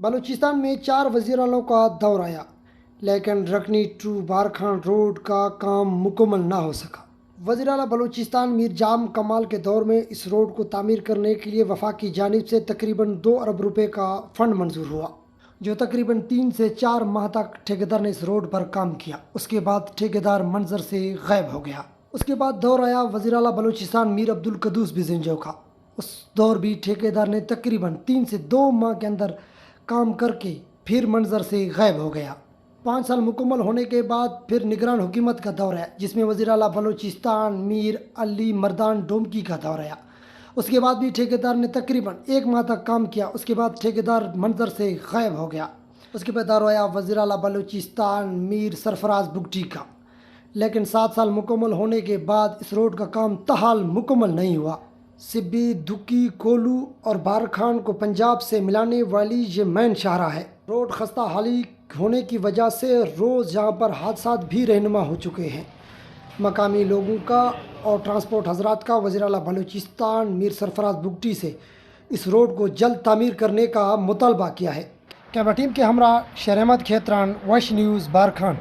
بلوچستان میں 4 وزیراعلیٰ کا دور آیا لیکن رکنی ٹو بارکھان روڈ کا کام مکمل نہ ہو سکا۔ وزیر اعلیٰ بلوچستان میر جام کمال کے دور میں اس روڈ کو تعمیر کرنے کے لیے وفاق کی جانب سے تقریباً 2 ارب روپے کا فنڈ منظور ہوا، جو تقریباً 3 سے 4 ماہ تک ٹھیکیدار نے اس روڈ پر کام کیا۔ اس کے بعد ٹھیکیدار منظر سے غائب ہو گیا۔ اس کے بعد دور آیا وزیر اعلیٰ بلوچستان میر عبدالقدوس بزنجو کا۔ اس دور بھی ٹھیکیدار نے تقریباً 3 سے 2 ماہ کے اندر کام کر کے پھر منظر سے غائب ہو گیا۔ 5 سال مکمل ہونے کے بعد پھر نگران حکومت کا دور ہے، جس میں وزیر اعلیٰ بلوچستان میر علی مردان ڈومکی کا دور آیا۔ اس کے بعد بھی ٹھیکیدار نے تقریباً 1 ماہ تک کام کیا۔ اس کے بعد ٹھیکیدار منظر سے غائب ہو گیا۔ اس کے بعد دور آیا وزیر اعلیٰ بلوچستان میر سرفراز بگٹی کا، لیکن 7 سال مکمل ہونے کے بعد اس روڈ کا کام تاحال مکمل نہیں ہوا۔ سبی، دھکی، کولو اور بارکھان کو پنجاب سے ملانے والی یہ مین شاہراہ ہے۔ روڈ خستہ حالی ہونے کی وجہ سے روز یہاں پر حادثات بھی رہنما ہو چکے ہیں۔ مقامی لوگوں کا اور ٹرانسپورٹ حضرات کا وزیر اعلیٰ بلوچستان میر سرفراز بگٹی سے اس روڈ کو جلد تعمیر کرنے کا مطالبہ کیا ہے۔ کیمرہ ٹیم کے ہمراہ شیر احمد کھیتران، وائس نیوز، بارکھان۔